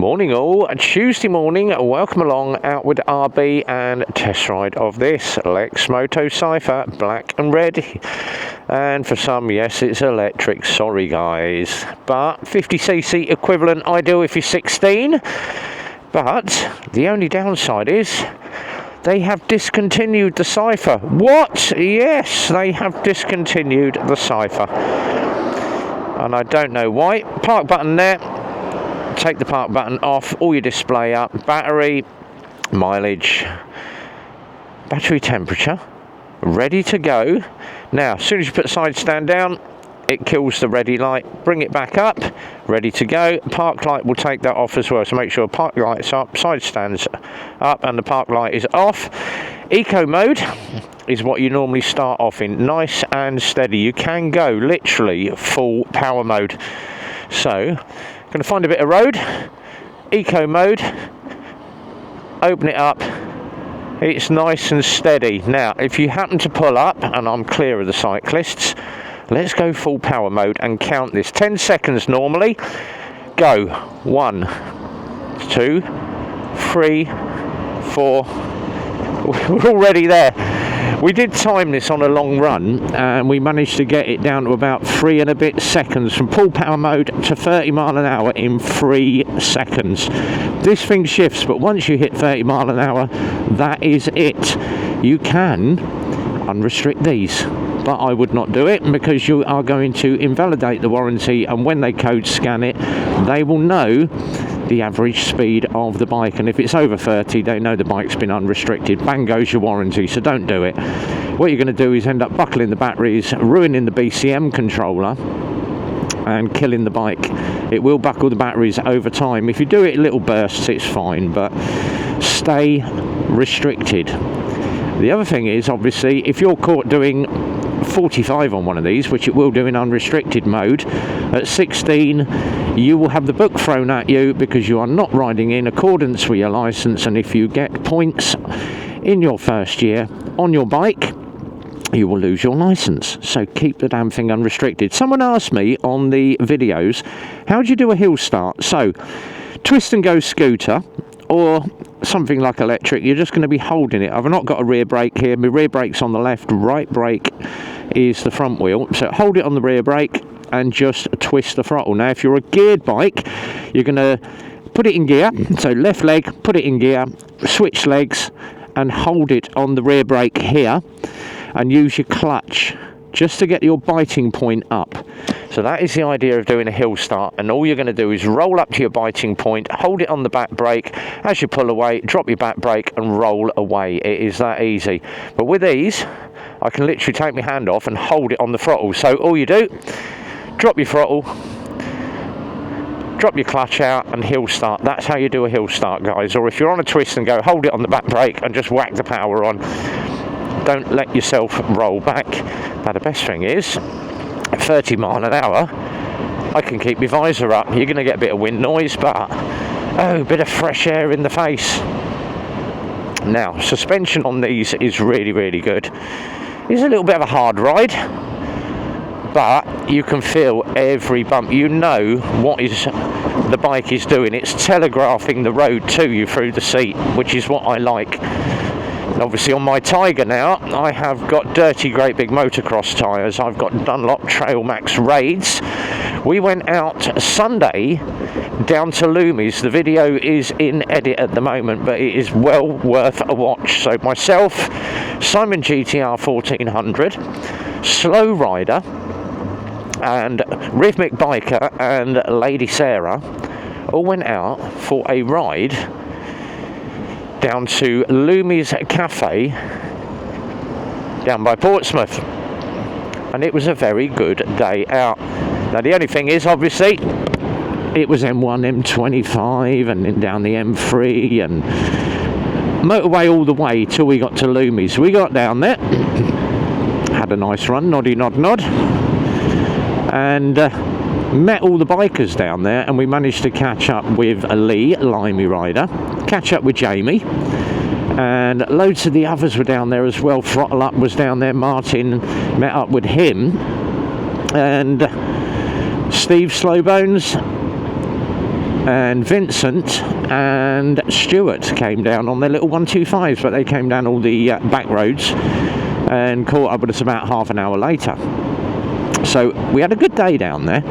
Morning all, Tuesday morning, welcome along out with RB and test ride of this Lexmoto Cypher, black and red, and for some, yes, it's electric, sorry guys, but 50cc equivalent, ideal if you're 16, but the only downside is they have discontinued the Cypher. What? Yes, they have discontinued the Cypher, and I don't know why. Park button there. Take the park button off, all your display up, battery, mileage, battery temperature, ready to go. Now, as soon as you put the side stand down, it kills the ready light, bring it back up, ready to go. Park light will take that off as well, so make sure park light's up, side stands up, and the park light is off. Eco mode is what you normally start off in, nice and steady. You can go literally full power mode. So, going to find a bit of road, eco mode, open it up, it's nice and steady. Now if you happen to pull up, and I'm clear of the cyclists, let's go full power mode and count this. 10 seconds normally, go, 1, 2, 3, 4, we're already there. We did time this on a long run and we managed to get it down to about 3 and a bit seconds from full power mode to 30 mile an hour in 3 seconds. This thing shifts, but once you hit 30 mile an hour, that is it. You can unrestrict these, but I would not do it because you are going to invalidate the warranty, and when they code scan it, they will know the average speed of the bike, and if it's over 30 they know the bike's been unrestricted. Bang goes your warranty, so don't do it. What you're going to do is end up buckling the batteries, ruining the BCM controller and killing the bike. It will buckle the batteries over time. If you do it in little bursts it's fine, but stay restricted. The other thing is, obviously, if you're caught doing 45 on one of these, which it will do in unrestricted mode, at 16 you will have the book thrown at you because you are not riding in accordance with your license, and if you get points in your first year on your bike you will lose your license. So keep the damn thing unrestricted. Someone asked me on the videos, how do you do a hill start? So twist and go scooter or something like electric, you're just going to be holding it. I've not got a rear brake here, my rear brake's on the left, right brake is the front wheel, so hold it on the rear brake and just twist the throttle. Now if you're a geared bike, you're going to put it in gear, so left leg, put it in gear, switch legs and hold it on the rear brake here and use your clutch just to get your biting point up. So that is the idea of doing a hill start, and all you're going to do is roll up to your biting point, hold it on the back brake, as you pull away, drop your back brake and roll away. It is that easy. But with these, I can literally take my hand off and hold it on the throttle. So all you do, drop your throttle, drop your clutch out and hill start. That's how you do a hill start, guys. Or if you're on a twist and go, hold it on the back brake and just whack the power on. Don't let yourself roll back. Now the best thing is, at 30 mile an hour, I can keep my visor up. You're going to get a bit of wind noise, but oh, a bit of fresh air in the face. Now, suspension on these is really, really good. It's a little bit of a hard ride, but you can feel every bump. You know what is the bike is doing. It's telegraphing the road to you through the seat, which is what I like. Obviously on my Tiger now, I have got dirty great big motocross tyres. I've got Dunlop Trail Max Raids. We went out Sunday down to Loomies. The video is in edit at the moment, but it is well worth a watch. So myself, Simon GTR 1400, Slow Rider and Rhythmic Biker and Lady Sarah all went out for a ride down to Loomies Cafe down by Portsmouth, and it was a very good day out. Now the only thing is, obviously, it was M1, M25 and then down the M3 and motorway all the way till we got to Loomies. We got down there, had a nice run, noddy nod nod, and met all the bikers down there, and we managed to catch up with Lee, Limey Rider, catch up with Jamie, and loads of the others were down there as well. Throttle Up was down there, Martin, met up with him, and Steve Slowbones and Vincent and Stuart came down on their little 125s, but they came down all the back roads and caught up with us about half an hour later. So we had a good day down there.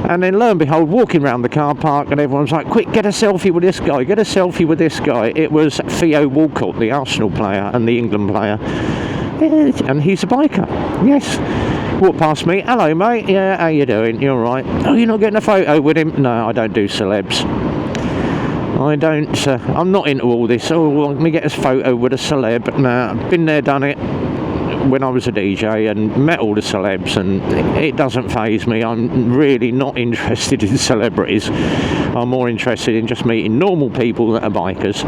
And then lo and behold, walking around the car park, and everyone's like, quick, get a selfie with this guy, get a selfie with this guy. It was Theo Walcott, the Arsenal player and the England player. And he's a biker, yes. Walked past me, hello mate, yeah, how you doing, you alright? Oh, you're not getting a photo with him? No, I don't do celebs. I don't, I'm not into all this, oh, let me get a photo with a celeb. No, I've been there, done it. When I was a DJ and met all the celebs, and it doesn't faze me. I'm really not interested in celebrities. I'm more interested in just meeting normal people that are bikers.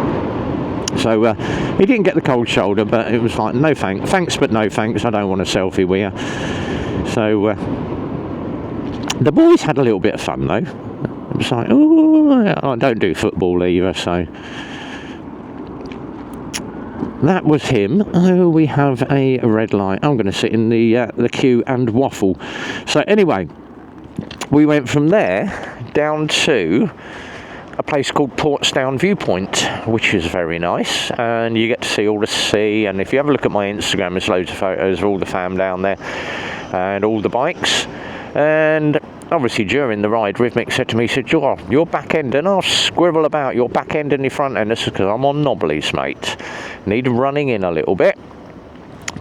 So he didn't get the cold shoulder, but it was like, no thanks but no thanks, I don't want a selfie with you. So the boys had a little bit of fun though. It was like, oh, I don't do football either, so that was him. Oh, we have a red light. I'm going to sit in the queue and waffle. So anyway, we went from there down to a place called Portsdown Viewpoint, which is very nice, and you get to see all the sea. And if you have a look at my Instagram, there's loads of photos of all the fam down there and all the bikes. And obviously during the ride, Rhythmic said to me, he said, your back end, and I'll scribble about your back end and your front end. This is because I'm on knobblies, mate. Need running in a little bit.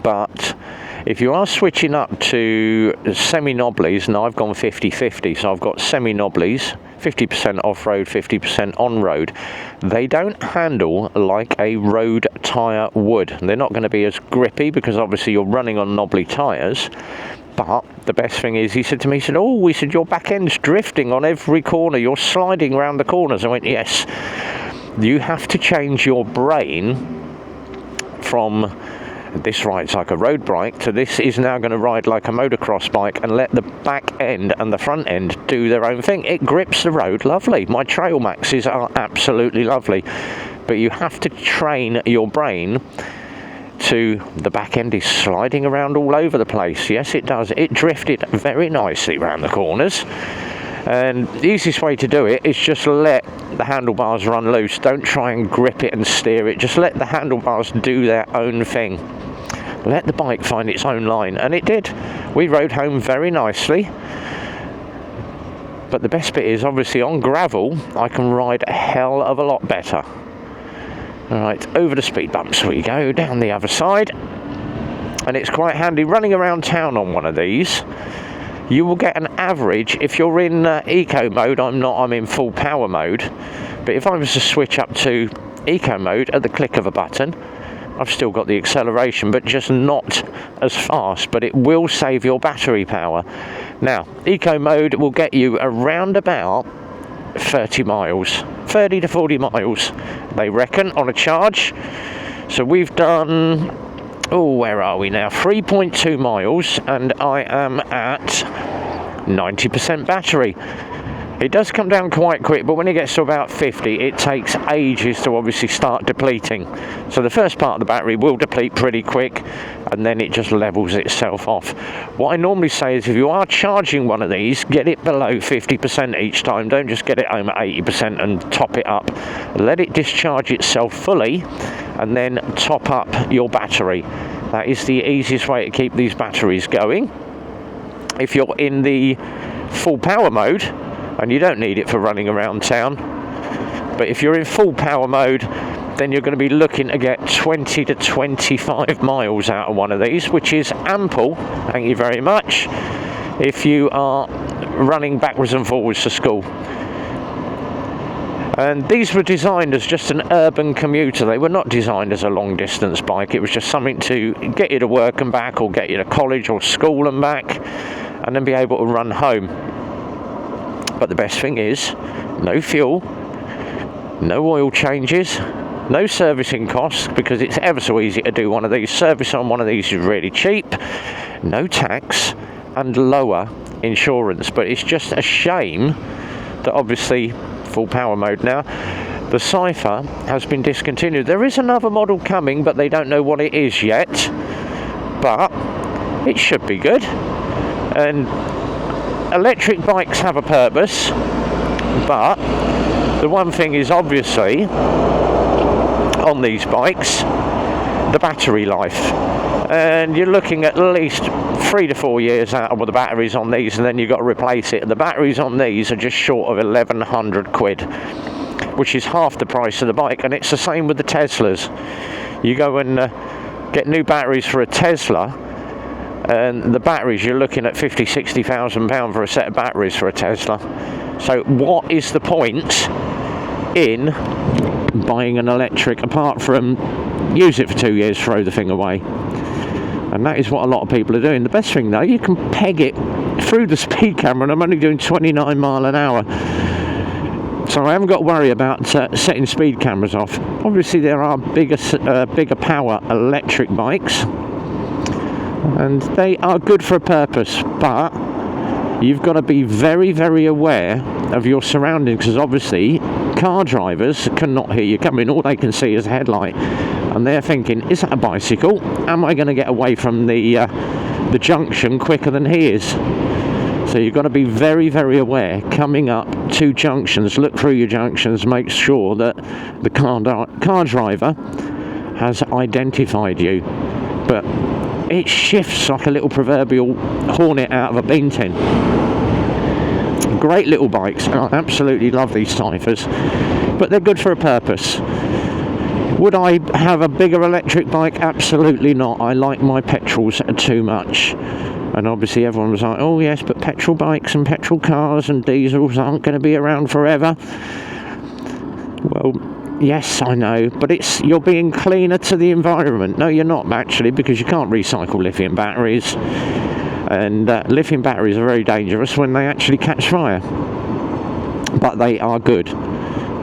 But if you are switching up to semi-knobblies, and I've gone 50-50, so I've got semi-knobblies, 50% off-road, 50% on-road. They don't handle like a road tyre would. They're not going to be as grippy because obviously you're running on knobbly tyres. But the best thing is, he said to me, he said, oh, he said, your back end's drifting on every corner. You're sliding around the corners. I went, yes. You have to change your brain from this rides like a road bike to this is now going to ride like a motocross bike, and let the back end and the front end do their own thing. It grips the road lovely. My Trail Maxes are absolutely lovely. But you have to train your brain to the back end is sliding around all over the place. Yes, it does. It drifted very nicely around the corners. And the easiest way to do it is just let the handlebars run loose. Don't try and grip it and steer it. Just let the handlebars do their own thing. Let the bike find its own line. And it did. We rode home very nicely. But the best bit is, obviously, on gravel, I can ride a hell of a lot better. Alright, over the speed bumps we go, down the other side. And it's quite handy running around town on one of these. You will get an average, if you're in eco mode, I'm in full power mode. But if I was to switch up to eco mode at the click of a button, I've still got the acceleration, but just not as fast, but it will save your battery power. Now, eco mode will get you around about 30 miles, 30 to 40 miles, they reckon, on a charge. So we've done, where are we now? 3.2 miles, and I am at 90% battery. It does come down quite quick, but when it gets to about 50, it takes ages to obviously start depleting. So the first part of the battery will deplete pretty quick, and then it just levels itself off. What I normally say is, if you are charging one of these, get it below 50% each time. Don't just get it home at 80% and top it up. Let it discharge itself fully, and then top up your battery. That is the easiest way to keep these batteries going. If you're in the full power mode, and you don't need it for running around town, but if you're in full power mode, then you're going to be looking to get 20 to 25 miles out of one of these, which is ample, thank you very much, if you are running backwards and forwards to school. And these were designed as just an urban commuter. They were not designed as a long distance bike. It was just something to get you to work and back, or get you to college or school and back, and then be able to run home. But the best thing is, no fuel, no oil changes, no servicing costs, because it's ever so easy to do one of these. Service on one of these is really cheap, no tax, and lower insurance. But it's just a shame that obviously full power mode now, the Cypher has been discontinued. There is another model coming, but they don't know what it is yet, but it should be good. And electric bikes have a purpose, But the one thing is obviously on these bikes, the battery life, and you're looking at least 3 to 4 years out of the batteries on these, and then you've got to replace it. The batteries on these are just short of 1,100 quid, which is half the price of the bike. And it's the same with the Teslas. You go and get new batteries for a Tesla, and the batteries, you're looking at 50,000–60,000 pound for a set of batteries for a Tesla. So what is the point in buying an electric apart from use it for 2 years, throw the thing away? And that is what a lot of people are doing. The best thing though, you can peg it through the speed camera, and I'm only doing 29 mile an hour, so I haven't got to worry about setting speed cameras off. Obviously there are bigger power electric bikes, and they are good for a purpose, but you've got to be very, very aware of your surroundings, because obviously car drivers cannot hear you coming. All they can see is a headlight, and they're thinking, is that a bicycle? Am I going to get away from the junction quicker than he is? So you've got to be very, very aware coming up to junctions. Look through your junctions, make sure that the car driver has identified you. But it shifts like a little proverbial hornet out of a bean tin. Great little bikes. I absolutely love these Cyphers, but they're good for a purpose. Would I have a bigger electric bike? Absolutely not. I like my petrols too much. And obviously everyone was like, oh yes, but petrol bikes and petrol cars and diesels aren't going to be around forever. Well, yes, I know, but you're being cleaner to the environment. No, you're not actually, because you can't recycle lithium batteries. And lithium batteries are very dangerous when they actually catch fire. But they are good.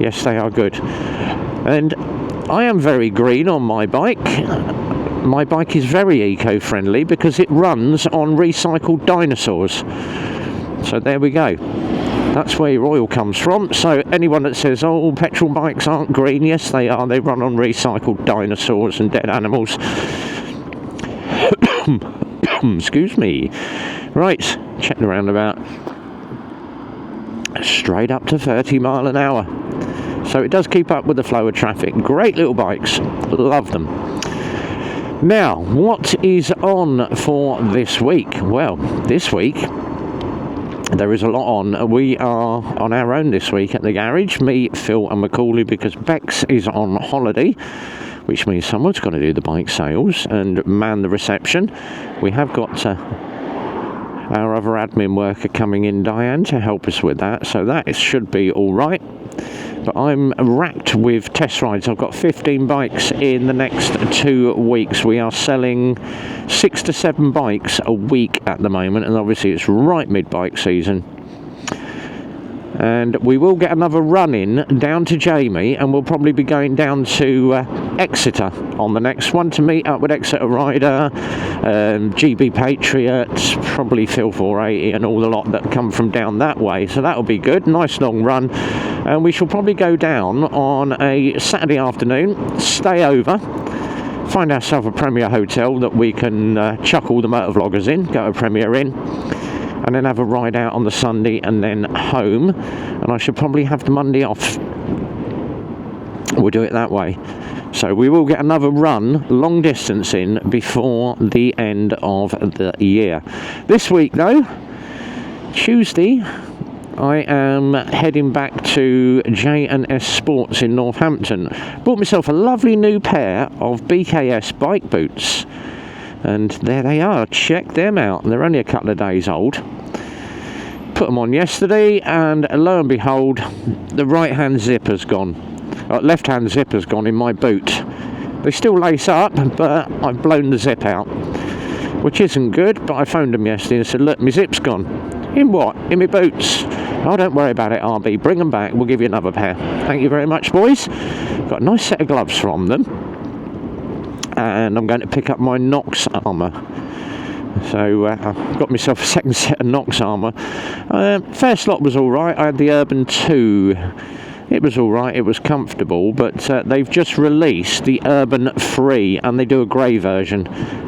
Yes, they are good. And I am very green on my bike. My bike is very eco-friendly because it runs on recycled dinosaurs. So there we go. That's where your oil comes from. So anyone that says, oh, petrol bikes aren't green, yes they are. They run on recycled dinosaurs and dead animals. Excuse me. Right, check the roundabout. Straight up to 30 mile an hour. So it does keep up with the flow of traffic. Great little bikes. Love them. Now, what is on for this week? Well, this week there is a lot on. We are on our own this week at the garage, me, Phil and Macaulay, because Bex is on holiday, which means someone's got to do the bike sales and man the reception. We have got our other admin worker coming in, Diane, to help us with that, so that should be all right. But I'm racked with test rides. I've got 15 bikes in the next 2 weeks. We are selling 6 to 7 bikes a week at the moment, and obviously it's right mid-bike season. And we will get another run in down to Jamie, and we'll probably be going down to Exeter on the next one to meet up with Exeter Rider, GB Patriots, probably Phil 480 and all the lot that come from down that way. So that'll be good. Nice long run. And we shall probably go down on a Saturday afternoon, stay over, find ourselves a Premier hotel that we can chuck all the motovloggers in, go to Premier Inn, and then have a ride out on the Sunday and then home. And I should probably have the Monday off. We'll do it that way. So we will get another run, long distance in, before the end of the year. This week though, Tuesday, I am heading back to J&S Sports in Northampton. Bought myself a lovely new pair of BKS bike boots. And there they are, check them out. They're only a couple of days old. Put them on yesterday, and lo and behold, the right hand zipper's gone. Left hand zipper's gone in my boot. They still lace up, but I've blown the zip out, which isn't good. But I phoned them yesterday and said, look, my zip's gone. In what? In my boots. Oh, don't worry about it, RB. Bring them back, we'll give you another pair. Thank you very much, boys. Got a nice set of gloves from them. And I'm going to pick up my Nox armour. So I've got myself a second set of Nox armour. First lot was alright. I had the Urban 2. It was alright, it was comfortable, but they've just released the Urban 3, and they do a grey version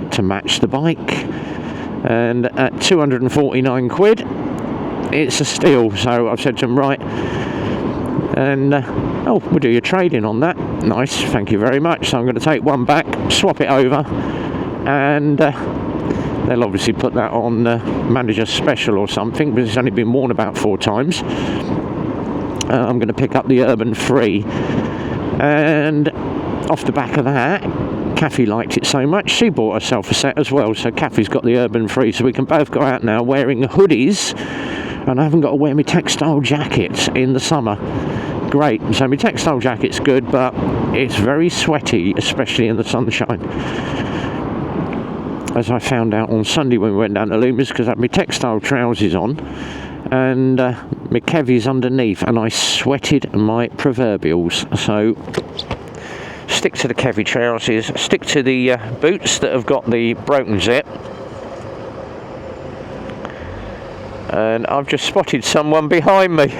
to match the bike. And at 249 quid, it's a steal. So I've said to them, right, And oh, we'll do your trading on that. Nice, thank you very much. So I'm going to take one back, swap it over, and they'll obviously put that on manager special or something, because it's only been worn about 4 times. I'm going to pick up the Urban Free, and off the back of that, Kathy liked it so much she bought herself a set as well. So Kathy's got the Urban Free, so we can both go out now wearing hoodies, and I haven't got to wear my textile jackets in the summer. Great. So my textile jacket's good, but it's very sweaty, especially in the sunshine, as I found out on Sunday when we went down to Loomis, because I had my textile trousers on and my kevies underneath, and I sweated my proverbials. So stick to the kevy trousers, stick to the boots that have got the broken zip. And I've just spotted someone behind me.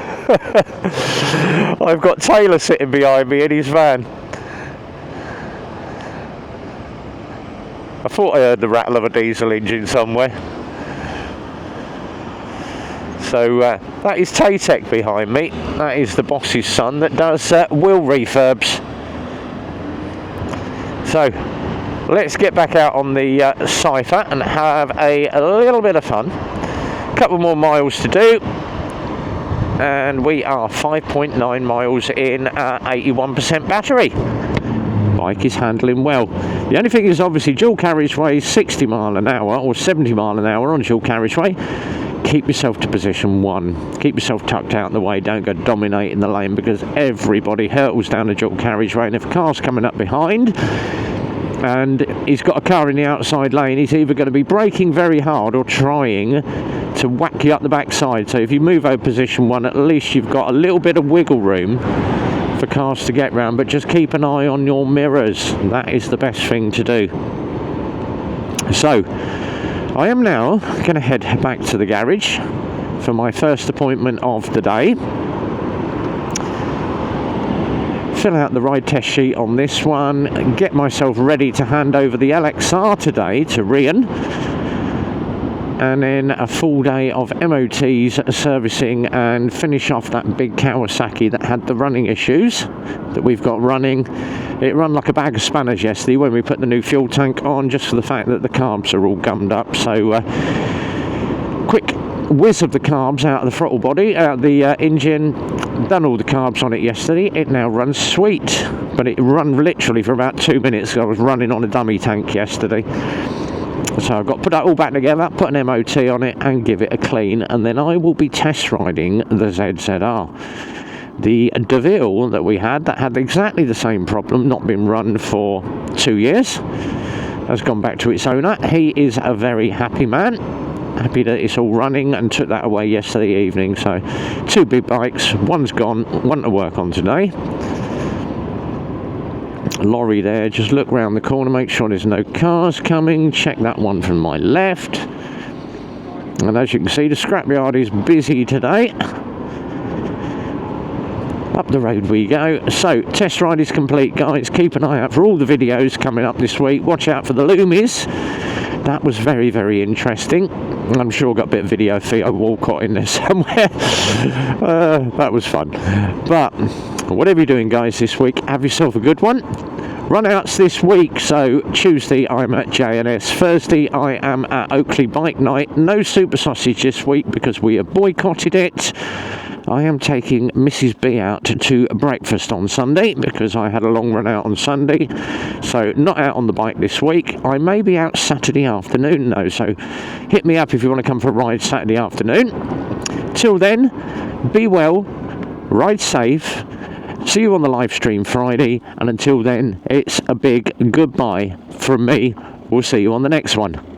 I've got Taylor sitting behind me in his van. I thought I heard the rattle of a diesel engine somewhere. So that is Taytech behind me. That is the boss's son that does wheel refurbs. So let's get back out on the Cypher and have a little bit of fun. Couple more miles to do, and we are 5.9 miles in, 81% battery. Bike is handling well. The only thing is, obviously, dual carriageway, 60 mile an hour or 70 mile an hour on dual carriageway. Keep yourself to position 1. Keep yourself tucked out in the way. Don't go dominating the lane, because everybody hurtles down the dual carriageway, and if a car's coming up behind and he's got a car in the outside lane, he's either going to be braking very hard or trying to whack you up the backside. So if you move over position 1, at least you've got a little bit of wiggle room for cars to get round, but just keep an eye on your mirrors. That is the best thing to do. So I am now going to head back to the garage for my first appointment of the day. Fill out the ride test sheet on this one and get myself ready to hand over the LXR today to Rian, and then a full day of MOTs, servicing, and finish off that big Kawasaki that had the running issues that we've got running. It ran like a bag of spanners yesterday when we put the new fuel tank on, just for the fact that the carbs are all gummed up. So quick whiz of the carbs out of the throttle body, out of the engine. Done all the carbs on it yesterday. It now runs sweet, but it ran literally for about 2 minutes. I was running on a dummy tank yesterday, so I've got to put that all back together, put an MOT on it, and give it a clean, and then I will be test riding the ZZR. The DeVille that we had, that had exactly the same problem, not been run for 2 years, has gone back to its owner. He is a very happy man. Happy that it's all running, and took that away yesterday evening. So 2 big bikes, one's gone, one to work on today. Lorry there, just look round the corner, make sure there's no cars coming, check that one from my left, and as you can see, the scrapyard is busy today. Up the road we go. So test ride is complete, guys. Keep an eye out for all the videos coming up this week. Watch out for the Loomis. That was very, very interesting. I'm sure I got a bit of video of Theo Walcott in there somewhere. That was fun. But whatever you're doing, guys, this week, have yourself a good one. Run-outs this week. So Tuesday I'm at J&S. Thursday I am at Oakley Bike Night. No Super Sausage this week because we have boycotted it. I am taking Mrs. B out to breakfast on Sunday because I had a long run out on Sunday. So not out on the bike this week. I may be out Saturday afternoon though, so hit me up if you want to come for a ride Saturday afternoon. Till then, be well, ride safe, see you on the live stream Friday, and until then, it's a big goodbye from me. We'll see you on the next one.